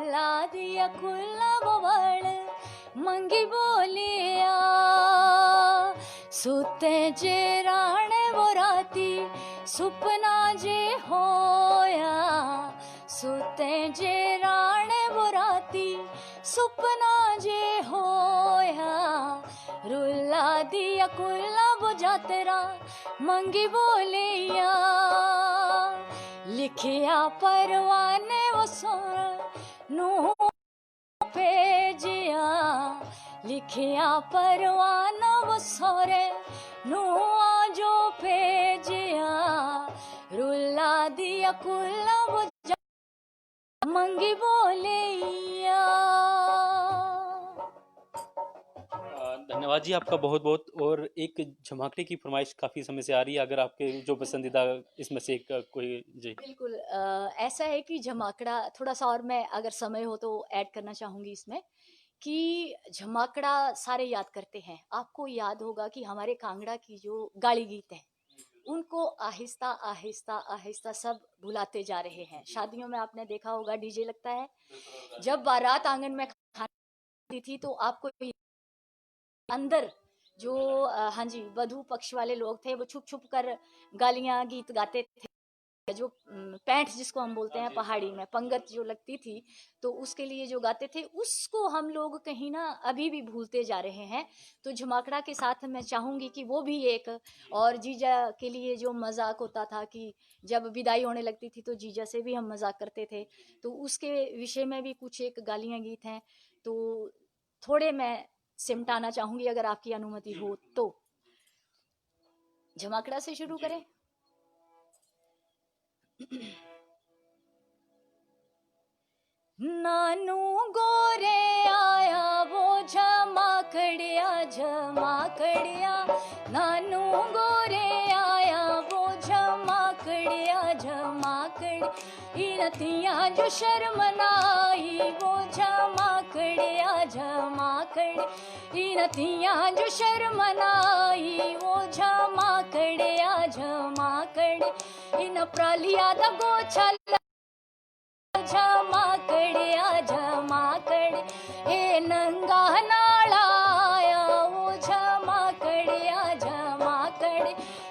खुला बवल मंगी बोलिया सुते जे राणे वो राती सुपना जे होया सुते जे राणे वो राती सुपना जे होया रुला दिया कुल्ला बुझा तेरा मंगी बोलिया लिखिया परवाने वो सोना नू भेजिया लिखिया परवाना वो सोरे नू जो भेजिया रुला दिया कुल्ला बुझा मंगी बोलिया। धन्यवाद जी आपका बहुत बहुत। और एक झमाकड़े की फरमाइश काफ़ी समय से आ रही है, अगर आपके जो पसंदीदा इसमें से एक कोई जी। बिल्कुल ऐसा है कि झमाकड़ा थोड़ा सा और मैं अगर समय हो तो ऐड करना चाहूँगी इसमें कि झमाकड़ा सारे याद करते हैं। आपको याद होगा कि हमारे कांगड़ा की जो गाड़ी गीत है उनको आहिस्ता आहिस्ता आहिस्ता सब भुलाते जा रहे हैं। शादियों में आपने देखा होगा डीजे लगता है, जब बारात आंगन में खाती थी तो आपको अंदर जो हाँ जी वधू पक्ष वाले लोग थे वो छुप छुप कर गालियां गीत गाते थे। जो पैंठ जिसको हम बोलते हैं पहाड़ी में पंगत जो लगती थी तो उसके लिए जो गाते थे उसको हम लोग कहीं ना अभी भी भूलते जा रहे हैं। तो झमाकड़ा के साथ मैं चाहूंगी कि वो भी एक और जीजा के लिए जो मजाक होता था कि जब विदाई होने लगती थी तो जीजा से भी हम मजाक करते थे, तो उसके विषय में भी कुछ एक गालियां गीत हैं तो थोड़े मैं सिमटाना चाहूंगी अगर आपकी अनुमति हो तो। झमाकड़ा से शुरू करें। नानू गोरे आया वो झमाकड़िया झमाकड़िया नानू गोरे आया वो झमाकड़िया झमाकड़ी इनतिया जो शर्मनाई वो झमाकड़िया झमाकड़ी इनतिया जो शर्मनाई वो झमाकड़िया झमाकड़ी इन प्रालिया दा गोछा झमाकड़िया झमाकड़ ए नंगा नालाया वो झमाकड़िया झमाकड़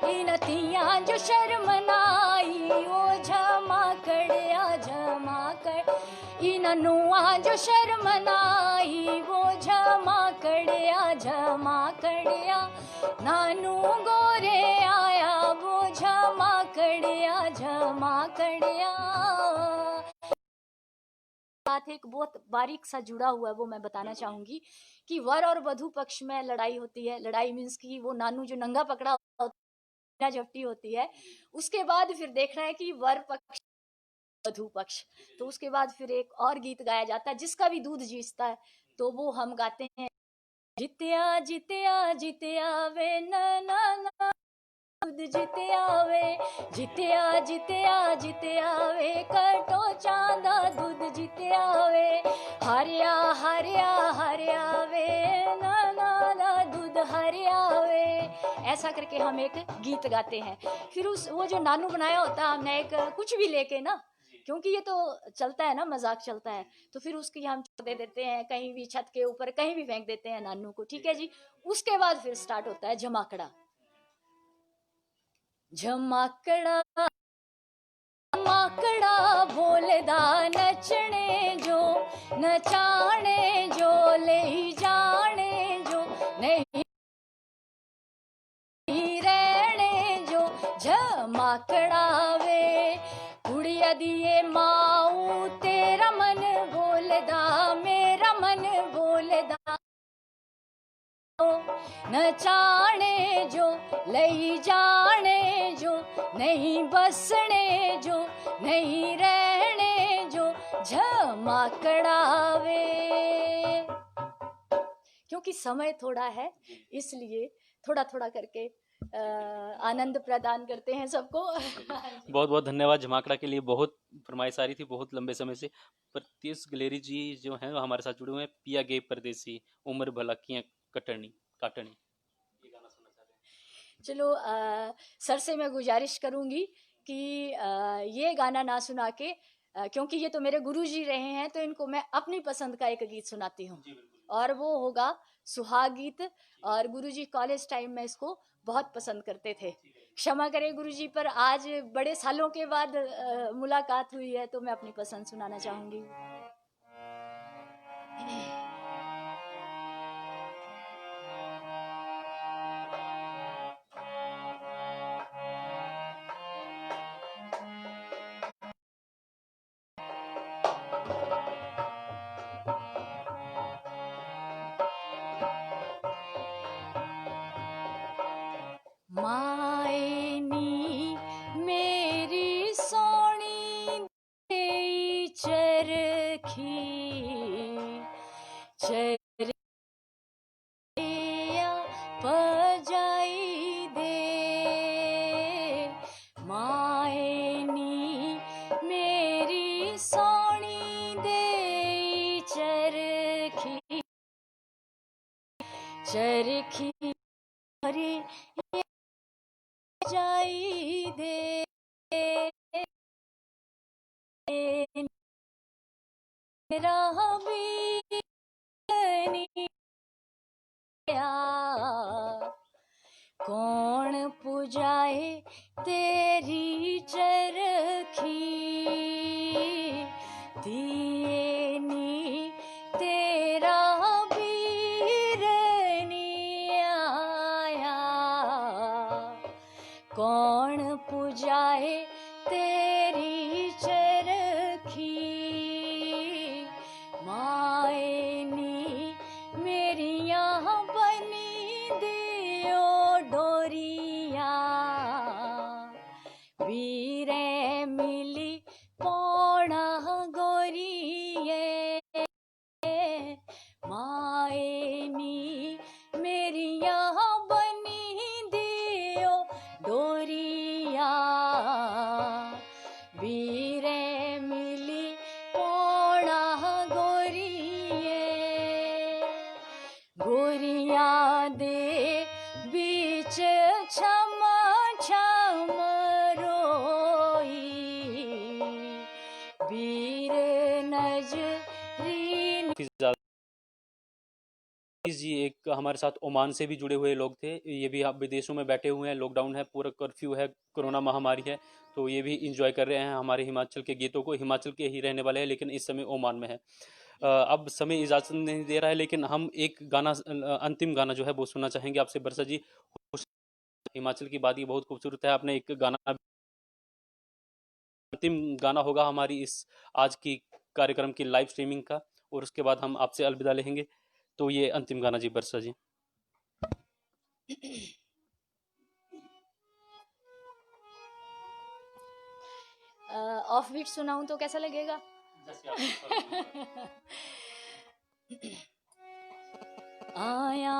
इनतिया जो शर्मनाई वो झमाकड़िया झमाकड़ इन नुआ जो शर्मनाई वो झमाकड़िया झमाकड़िया नानू गोरे आया वो झमाकड़िया झमाकड़िया। साथ एक बहुत बारीक सा जुड़ा हुआ है वो मैं बताना चाहूंगी कि वर और वधू पक्ष में लड़ाई होती है। लड़ाई मीन्स की वो नानू जो नंगा पकड़ा झपटी होती है, उसके बाद फिर देखना है कि वर पक्ष वधू पक्ष, तो उसके बाद फिर एक और गीत गाया जाता है जिसका भी दूध जीतता है तो वो हम गाते हैं जितिया जितिया जितिया वे ना दूध जितिया वे जितिया जितिया जितिया वे कटो चांदा दूध जितिया वे हरिया हरिया हरिया वे ना दूध हरिया वे। ऐसा करके हम एक गीत गाते हैं। फिर उस वो जो नानू बनाया होता है हमने एक कुछ भी लेके ना, क्योंकि ये तो चलता है ना मजाक चलता है, तो फिर उसकी हम दे देते हैं कहीं भी छत के ऊपर कहीं भी फेंक देते हैं नानू को, ठीक है जी। उसके बाद फिर स्टार्ट होता है झमाकड़ा। झमाकड़ा झमाकड़ा बोलदा नचने जो नचाने जो ले जाने जो नहीं रहने जो झमाकड़ा वे कुड़िया दिए माऊ तेरा मन बोलदा मेरा मन बोलदा नचाने जो ले जाने जो नहीं बसने जो नहीं रहने जो झमाकड़ा वे। क्योंकि समय थोड़ा है इसलिए थोड़ा थोड़ा करके आनंद प्रदान करते हैं सबको। बहुत बहुत धन्यवाद। झमाकड़ा के लिए बहुत फरमाइश आ रही थी बहुत लंबे समय से। प्रत्युष गलेरी जी जो हैं हमारे साथ जुड़े हुए हैं। पिया गे परदेसी उम्र भला किया कटनी काटनी, ये गाना सुनना चाह रहे हैं। चलो सर से मैं गुजारिश करूंगी कि ये गाना ना सुना के क्योंकि ये तो मेरे गुरुजी रहे हैं, तो इनको मैं अपनी पसंद का एक गीत सुनाती हूँ, और वो होगा सुहाग गीत। और गुरुजी कॉलेज टाइम में इसको बहुत पसंद करते थे। क्षमा करें गुरुजी, पर आज बड़े सालों के बाद मुलाकात हुई है, तो मैं अपनी पसंद सुनाना चाहूंगी। माए नी मेरी सोनी देई चरखी, चरिया पजाई दे। माए नी मेरी सोनी देई चरखी, चरखी हरे जाई दे। राह कौन पुजाए तेरी चरखी, दिए नी तेरा वीर नी आया। कौन पुजाए तेरी चरखी, माए नी मेरिया बनी दियो डोरिया। वीरे मिली पौड़ा गोरिये, माए नी मेरिया बनी दियो डोरिया। वीरे मिली पौड़ा गोरिये, गोरिया दे बीच छम छम रोई। वीर नजरी जी एक हमारे साथ ओमान से भी जुड़े हुए लोग थे। ये भी आप विदेशों में बैठे हुए हैं, लॉकडाउन है, पूरा कर्फ्यू है, कोरोना महामारी है, तो ये भी इंजॉय कर रहे हैं हमारे हिमाचल के गीतों को। हिमाचल के ही रहने वाले हैं, लेकिन इस समय ओमान में है। अब समय इजाज़त नहीं दे रहा है, लेकिन हम एक गाना अंतिम गाना जो है वो सुनना चाहेंगे आपसे बरसा जी। हिमाचल की बात ये बहुत खूबसूरत है। आपने एक गाना, अंतिम गाना होगा हमारी इस आज की कार्यक्रम की लाइव स्ट्रीमिंग का, और उसके बाद हम आपसे अलविदा लेंगे। तो ये अंतिम गाना जी बरसा जी। ऑफ बीट सुनाऊं तो कैसा लगेगा? आया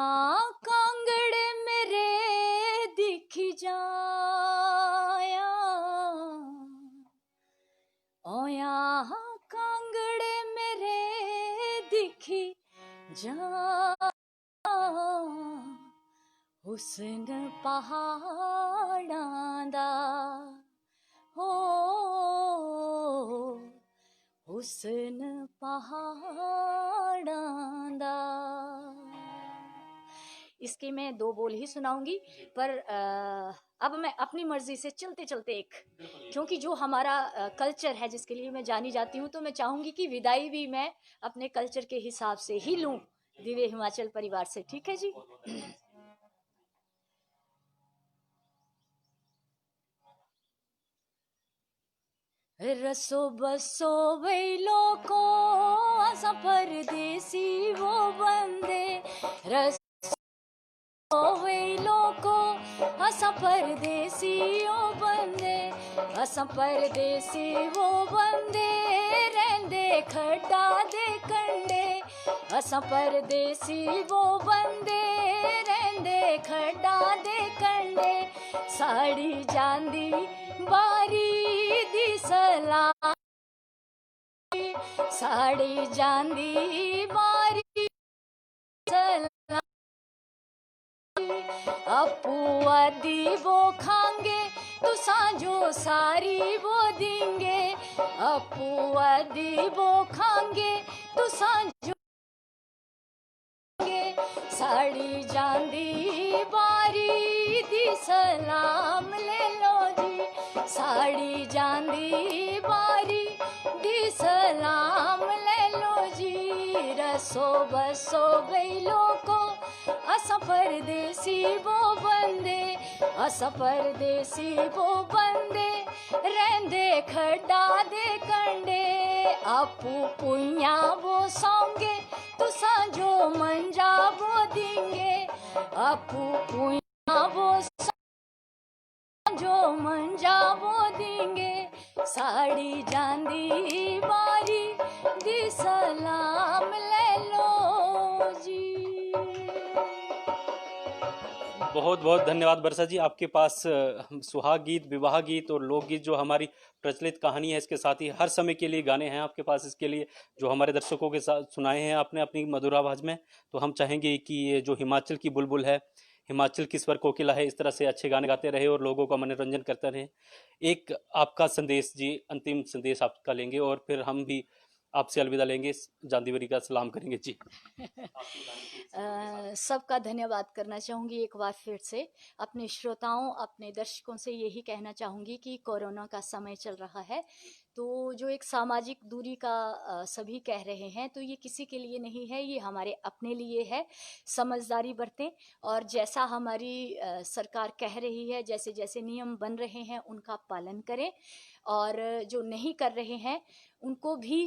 कांगड़े मेरे दिखी जाया, ओया कांगड़े मेरे दिखी जा। हुस्न पहाड़ां दा हो, हुस्न पहाड़ां दा। इसके मैं 2 बोल ही सुनाऊंगी, पर अब मैं अपनी मर्जी से चलते चलते एक, क्योंकि जो हमारा कल्चर है जिसके लिए मैं जानी जाती हूँ, तो मैं चाहूंगी कि विदाई भी मैं अपने कल्चर के हिसाब से ही लूं, दिव्य हिमाचल परिवार से। ठीक है जी? रसो बसो वैलो को असा परदेसी वो बंदे। रसो वैलो को असा परदेसी वो बंदे, असा परदेसी वो बंदे रहंदे खड्डा दे कंडे। असा परदेसी वो बंदे रहंदे खड्डा दे कंडे। साड़ी जांदी बारी दी सलाह, साड़ी जांदी बारी सलाह। अपूआ दी वो खांगे तुसां जो सारी वो देंगे अपुआ दी वो खांगे तुसां जो साड़ी जांदी बारी दी सलाम ले लो जी साड़ी जांदी बारी दी सलाम ले लो जी रसो बसो बैलो को असा परदेसी वो बंदे असा परदेसी वो बंदे रहंदे खड्डा दे कंडे आपू पुइया वो सौंगे तुसां जो मंजा वो देंगे आपू पुइया वो जो मंजा वो देंगे साड़ी जांदी बारी दी सलाम ले लो जी। बहुत बहुत धन्यवाद वर्षा जी। आपके पास सुहाग गीत, विवाह गीत और लोकगीत जो हमारी प्रचलित कहानी है, इसके साथ ही हर समय के लिए गाने हैं आपके पास, इसके लिए जो हमारे दर्शकों के साथ सुनाए हैं आपने अपनी मधुर आवाज़ में। तो हम चाहेंगे कि ये जो हिमाचल की बुलबुल है, हिमाचल की स्वर कोकिला है, इस तरह से अच्छे गाने गाते रहे और लोगों का मनोरंजन करते रहे। एक आपका संदेश जी, अंतिम संदेश आपका लेंगे और फिर हम भी आपसे अलविदा लेंगे, जांदीवरी का सलाम करेंगे जी। सबका धन्यवाद करना चाहूँगी एक बार फिर से। अपने श्रोताओं, अपने दर्शकों से यही कहना चाहूँगी कि कोरोना का समय चल रहा है, तो जो एक सामाजिक दूरी का सभी कह रहे हैं, तो ये किसी के लिए नहीं है, ये हमारे अपने लिए है। समझदारी बरतें और जैसा हमारी सरकार कह रही है, जैसे जैसे नियम बन रहे हैं उनका पालन करें और जो नहीं कर रहे हैं उनको भी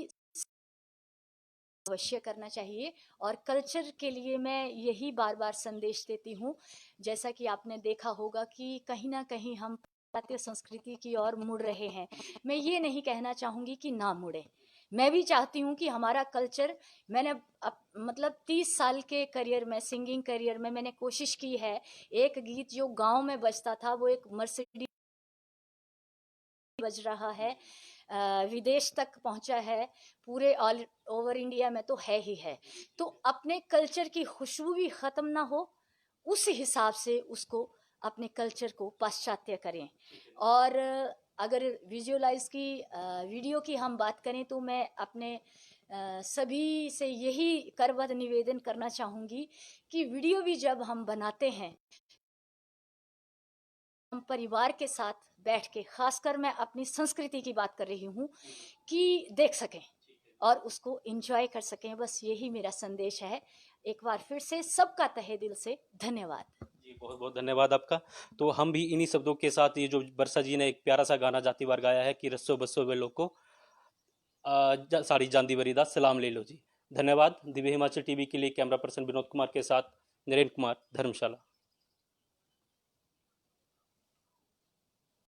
अवश्य करना चाहिए। और कल्चर के लिए मैं यही बार बार संदेश देती हूँ, जैसा कि आपने देखा होगा कि कहीं ना कहीं हम भारतीय संस्कृति की ओर मुड़ रहे हैं। मैं ये नहीं कहना चाहूँगी कि ना मुड़े, मैं भी चाहती हूँ कि हमारा कल्चर, मैंने मतलब 30 साल के करियर में, सिंगिंग करियर में मैंने कोशिश की है। एक गीत जो गांव में बजता था वो एक मर्सिडीज बज रहा है, विदेश तक पहुंचा है, पूरे ऑल ओवर इंडिया में तो है ही है। तो अपने कल्चर की खुशबू भी ख़त्म ना हो, उस हिसाब से उसको, अपने कल्चर को पाश्चात्य करें। और अगर विजुअलाइज की वीडियो की हम बात करें तो मैं अपने सभी से यही करबद्ध निवेदन करना चाहूँगी कि वीडियो भी जब हम बनाते हैं, हम परिवार के साथ बैठ के, खासकर मैं अपनी संस्कृति की बात कर रही हूँ, कि देख सकें और उसको एंजॉय कर सकें। बस यही मेरा संदेश है। एक बार फिर से सबका तहे दिल से धन्यवाद जी। बहुत बहुत धन्यवाद आपका। तो हम भी इन्हीं शब्दों के साथ, ये जो वर्षा जी ने एक प्यारा सा गाना जाती बार गाया है कि रस्सो बस्सो वे लोग को साड़ी जांदीवरी दा सलाम ले लो जी। धन्यवाद। दिव्य हिमाचल टीवी के लिए कैमरा पर्सन विनोद कुमार के साथ नरेंद्र कुमार, धर्मशाला।